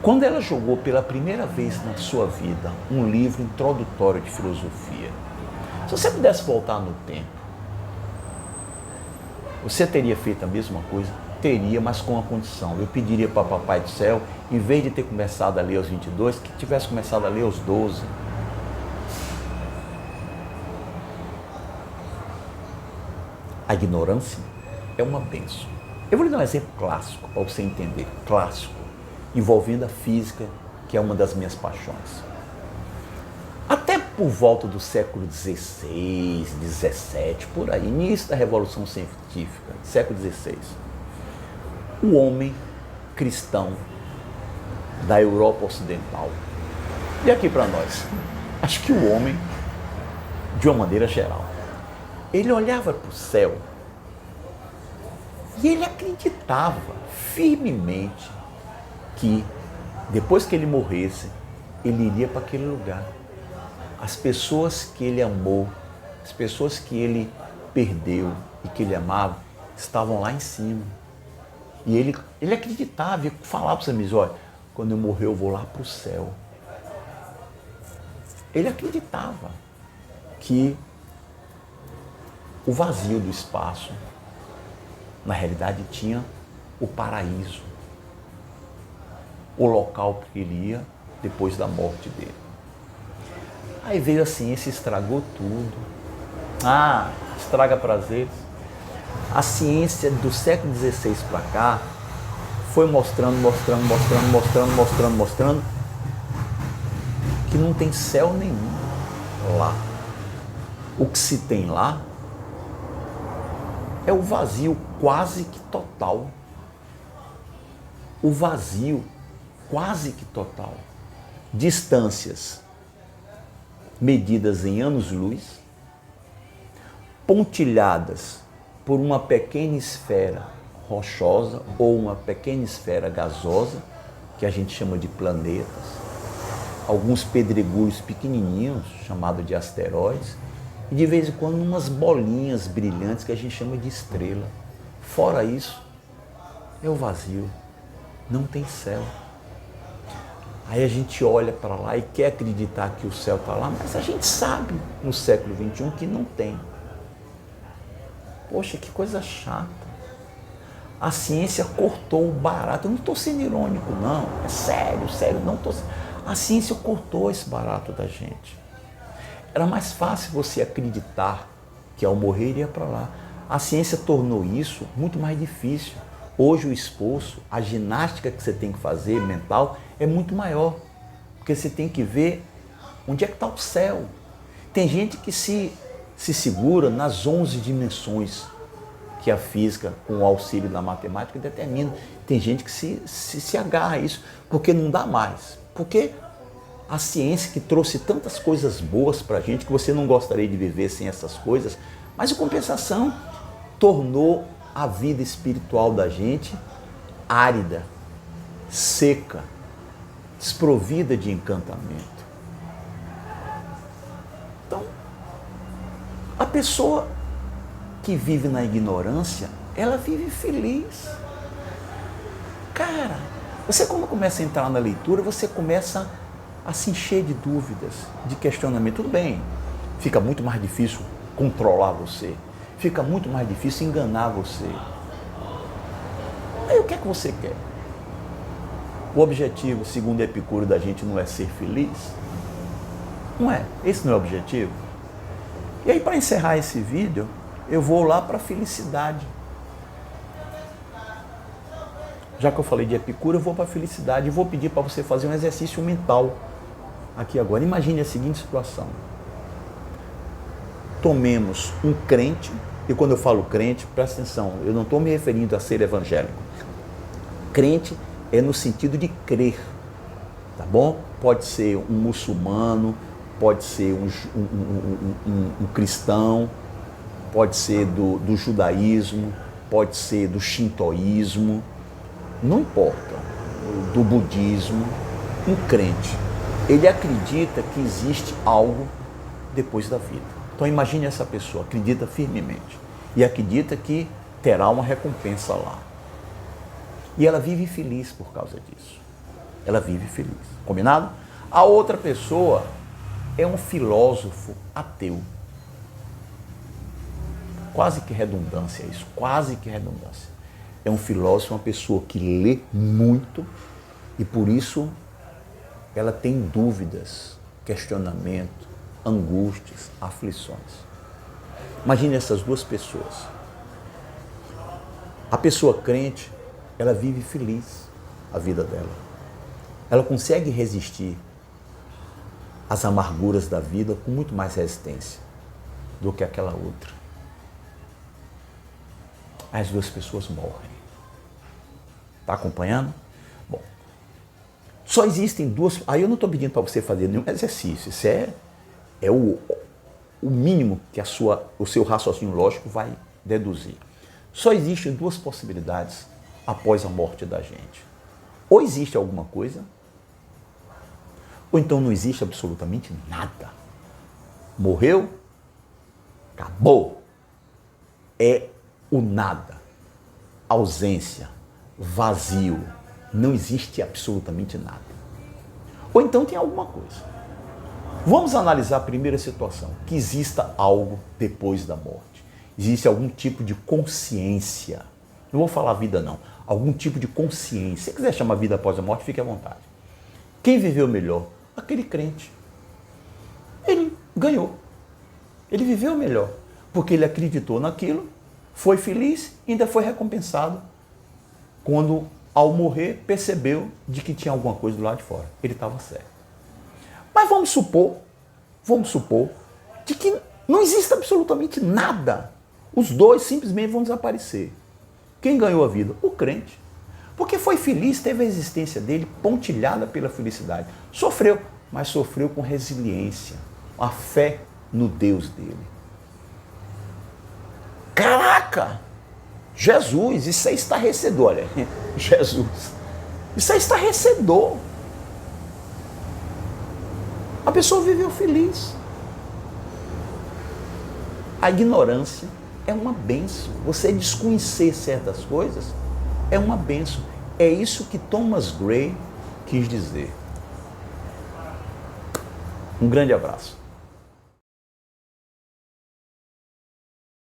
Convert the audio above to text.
Quando ela jogou pela primeira vez na sua vida um livro introdutório de filosofia, se você pudesse voltar no tempo, você teria feito a mesma coisa? Teria, mas com uma condição. Eu pediria para Papai do Céu, em vez de ter começado a ler aos 22, que tivesse começado a ler aos 12. A ignorância é uma bênção. Eu vou lhe dar um exemplo clássico, para você entender. Clássico, envolvendo a física, que é uma das minhas paixões. Até por volta do século XVI, XVII, por aí, início da Revolução Científica, século XVI, o homem cristão da Europa Ocidental, e aqui para nós, acho que o homem, de uma maneira geral, ele olhava para o céu e ele acreditava firmemente que depois que ele morresse, ele iria para aquele lugar. As pessoas que ele amou, as pessoas que ele perdeu e que ele amava, estavam lá em cima. E ele acreditava e falava para os amigos, olha, quando eu morrer eu vou lá para o céu. Ele acreditava que o vazio do espaço, na realidade, tinha o paraíso, o local que ele ia depois da morte dele. Aí veio a ciência e estragou tudo. Estraga prazeres. A ciência do século XVI para cá foi mostrando que não tem céu nenhum lá. O que se tem lá é o vazio quase que total. O vazio quase que total. Distâncias medidas em anos-luz, pontilhadas por uma pequena esfera rochosa ou uma pequena esfera gasosa, que a gente chama de planetas, alguns pedregulhos pequenininhos, chamados de asteroides, e de vez em quando umas bolinhas brilhantes que a gente chama de estrela. Fora isso, é o vazio, não tem céu. Aí a gente olha para lá e quer acreditar que o céu está lá, mas a gente sabe no século XXI que não tem. Poxa, que coisa chata. A ciência cortou o barato. Eu não estou sendo irônico, não. É sério, não estou. A ciência cortou esse barato da gente. Era mais fácil você acreditar que ao morrer iria para lá. A ciência tornou isso muito mais difícil. Hoje o esforço, a ginástica que você tem que fazer mental é muito maior, porque você tem que ver onde é que está o céu. Tem gente que se segura nas 11 dimensões que a física, com o auxílio da matemática, determina. Tem gente que se agarra a isso, porque não dá mais. Porque a ciência que trouxe tantas coisas boas para a gente, que você não gostaria de viver sem essas coisas, mas em compensação tornou a vida espiritual da gente árida, seca, desprovida de encantamento. Então, a pessoa que vive na ignorância, ela vive feliz. Cara, você quando começa a entrar na leitura, você começa a se encher de dúvidas, de questionamento. Tudo bem, fica muito mais difícil controlar você. Fica muito mais difícil enganar você. Aí o que é que você quer? O objetivo, segundo Epicuro, da gente não é ser feliz? Não é. Esse não é o objetivo. E aí, para encerrar esse vídeo, eu vou lá para a felicidade. Já que eu falei de Epicuro, eu vou para a felicidade e vou pedir para você fazer um exercício mental aqui agora. Imagine a seguinte situação. Tomemos um crente, e quando eu falo crente, presta atenção, eu não estou me referindo a ser evangélico. Crente é no sentido de crer, tá bom? Pode ser um muçulmano, pode ser um cristão, pode ser do judaísmo, pode ser do shintoísmo, não importa, do budismo. Um crente, ele acredita que existe algo depois da vida. Então imagine essa pessoa, acredita firmemente e acredita que terá uma recompensa lá. E ela vive feliz por causa disso. ela vive feliz. Combinado? A outra pessoa é um filósofo ateu. Quase que redundância isso, quase que redundância. É um filósofo, uma pessoa que lê muito e por isso ela tem dúvidas, questionamento, angústias, aflições. Imagine essas duas pessoas. A pessoa crente, ela vive feliz a vida dela. Ela consegue resistir às amarguras da vida com muito mais resistência do que aquela outra. As duas pessoas morrem. Está acompanhando? Bom, só existem duas... Aí eu não estou pedindo para você fazer nenhum exercício. Isso é o mínimo que o seu raciocínio lógico vai deduzir. Só existem duas possibilidades após a morte da gente. Ou existe alguma coisa, ou então não existe absolutamente nada. Morreu, acabou. É o nada, ausência, vazio. Não existe absolutamente nada. Ou então tem alguma coisa. Vamos analisar a primeira situação, que exista algo depois da morte. Existe algum tipo de consciência. Não vou falar vida não, algum tipo de consciência. Se quiser chamar vida após a morte, fique à vontade. Quem viveu melhor? Aquele crente. Ele ganhou. Ele viveu melhor, porque ele acreditou naquilo, foi feliz e ainda foi recompensado quando, ao morrer, percebeu de que tinha alguma coisa do lado de fora. Ele estava certo. Mas vamos supor de que não existe absolutamente nada. Os dois simplesmente vão desaparecer. Quem ganhou a vida? O crente. Porque foi feliz, teve a existência dele pontilhada pela felicidade. Sofreu, mas sofreu com resiliência, a fé no Deus dele. Caraca! Jesus, isso é estarrecedor, olha. Jesus, isso é estarrecedor. A pessoa viveu feliz. A ignorância é uma bênção. Você desconhecer certas coisas é uma bênção. É isso que Thomas Gray quis dizer. Um grande abraço.